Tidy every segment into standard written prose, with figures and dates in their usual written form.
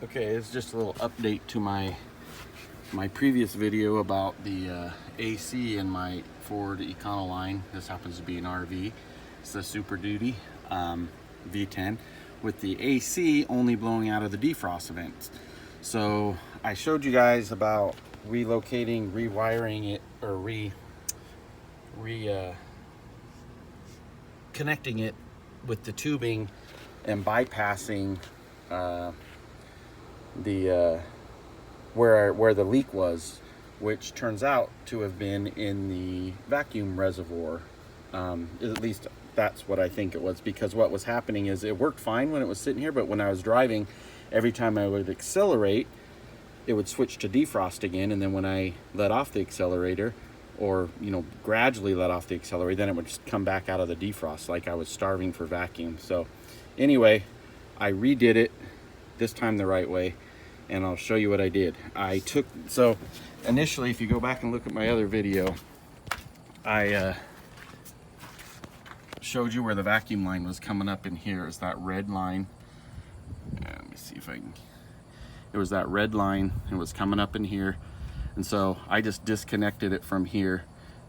Okay, it's just a little update to my previous video about the AC in my Ford Econoline. This happens to be an RV. It's the Superduty V10 with the AC only blowing out of the defrost vents. So I showed you guys about relocating, rewiring it, or connecting it with the tubing and bypassing where the leak was, which turns out to have been in the vacuum reservoir. At least that's what I think it was, because what was happening is it worked fine when it was sitting here, but when I was driving, every time I would accelerate, it would switch to defrost again, and then when I let off the accelerator, or gradually let off the accelerator, then it would just come back out of the defrost like I was starving for vacuum. So anyway, I redid it this time the right way, and I'll show you what I did. So initially, if you go back and look at my other video, I showed you where the vacuum line was coming up in here. It's that red line. Let me see if I can. It was that red line. It was coming up in here. And so I just disconnected it from here.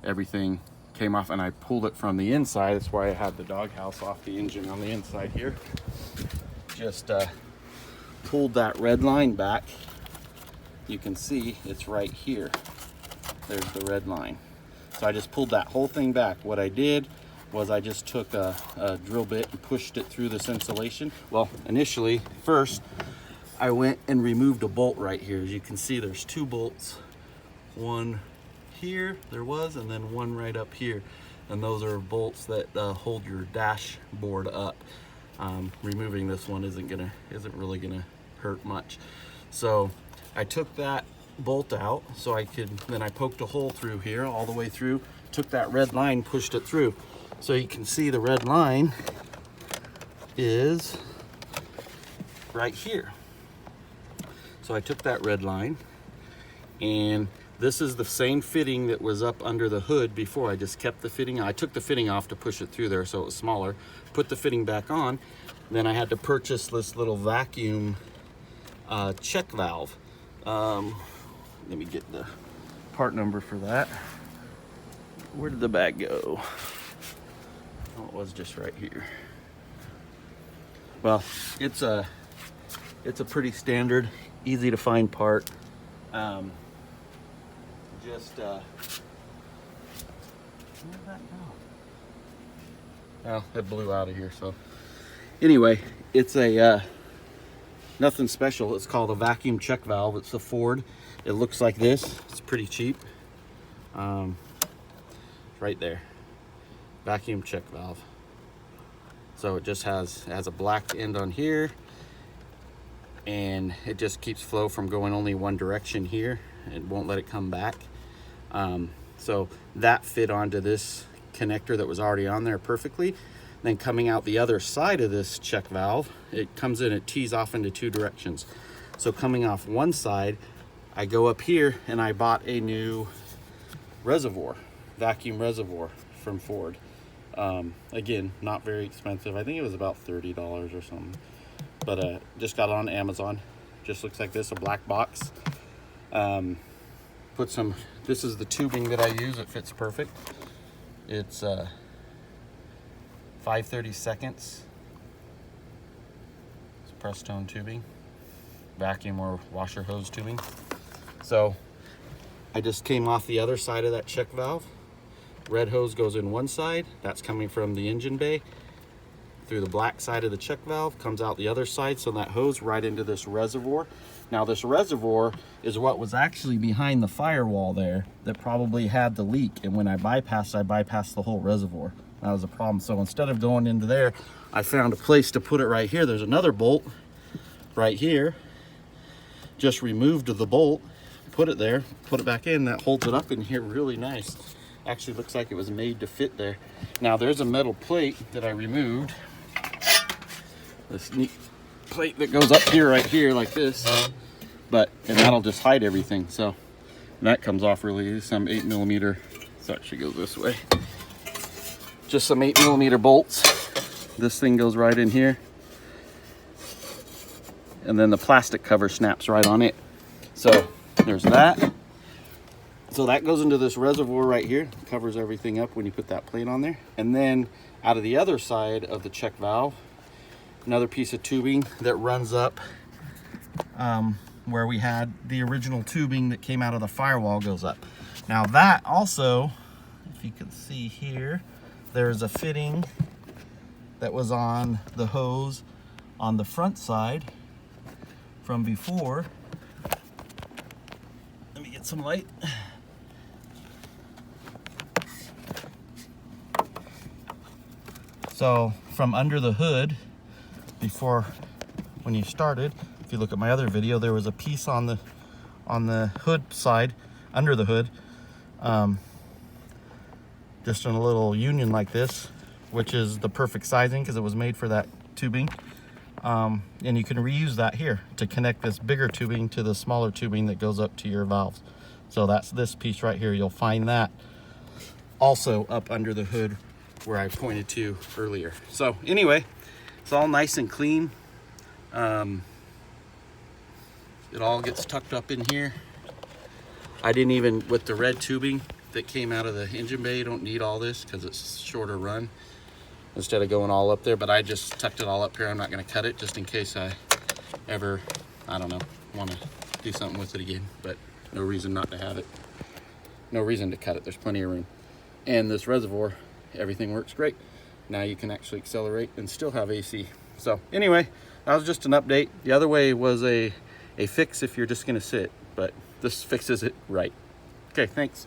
Everything came off, and I pulled it from the inside. That's why I had the doghouse off the engine on the inside here. Just pulled that red line back. You can see it's right here. There's the red line. So I just pulled that whole thing back. What I did was I just took a drill bit and pushed it through this insulation. Well, initially, first, I went and removed a bolt right here. As you can see, there's two bolts. One here, and then one right up here. And those are bolts that hold your dashboard up. Removing this one isn't really gonna hurt much. So I took that bolt out so then I poked a hole through here all the way through, took that red line, pushed it through. So you can see the red line is right here. So I took that red line, and this is the same fitting that was up under the hood before. I just kept the fitting. I took the fitting off to push it through there so it was smaller, put the fitting back on. Then I had to purchase this little vacuum check valve. Let me get the part number for that. Where did the bag go? Oh, it was just right here. Well, it's a pretty standard, easy to find part. Where did that go? Oh, it blew out of here. So anyway, it's a nothing special. It's called a vacuum check valve. It's a Ford. It looks like this. It's pretty cheap. Right there, vacuum check valve. So it just has a black end on here, and it just keeps flow from going only one direction here. It won't let it come back. So that fit onto this connector that was already on there perfectly. Then coming out the other side of this check valve, it comes in, it tees off into two directions. So coming off one side, I go up here and I bought a new reservoir, vacuum reservoir from Ford. Again, not very expensive. I think it was about $30 or something. But just got it on Amazon. Just looks like this, a black box. This is the tubing that I use. It fits perfect. It's 5/32. It's press tone tubing, vacuum or washer hose tubing. So I just came off the other side of that check valve. Red hose goes in one side. That's coming from the engine bay through the black side of the check valve, comes out the other side, so that hose right into this reservoir. Now this reservoir is what was actually behind the firewall there that probably had the leak, and when I bypassed the whole reservoir. That was a problem. So instead of going into there, I found a place to put it right here. There's another bolt right here. Just removed the bolt, put it there, put it back in. That holds it up in here really nice. Actually looks like it was made to fit there. Now there's a metal plate that I removed. This neat plate that goes up here, right here, like this. And that'll just hide everything. So that comes off really easy. Some 8mm. So it actually goes this way. Just some 8mm bolts. This thing goes right in here. and then the plastic cover snaps right on it. So there's that. So that goes into this reservoir right here, covers everything up when you put that plate on there. And then out of the other side of the check valve, another piece of tubing that runs up where we had the original tubing that came out of the firewall goes up. Now that also, if you can see here, there's a fitting that was on the hose on the front side from before. Let me get some light. So from under the hood, before, when you started, if you look at my other video, there was a piece on the hood side, under the hood, just in a little union like this, which is the perfect sizing because it was made for that tubing. And you can reuse that here to connect this bigger tubing to the smaller tubing that goes up to your valves. So that's this piece right here. You'll find that also up under the hood where I pointed to earlier. So anyway, it's all nice and clean. It all gets tucked up in here. I didn't even, with the red tubing that came out of the engine bay, you don't need all this because it's shorter run instead of going all up there, but I just tucked it all up here. I'm not going to cut it just in case I ever, I don't know, want to do something with it again, but no reason not to have it. No reason to cut it. There's plenty of room. And this reservoir, everything works great. Now you can actually accelerate and still have AC. So anyway, that was just an update. The other way was a fix if you're just going to sit, but this fixes it right. Okay, thanks.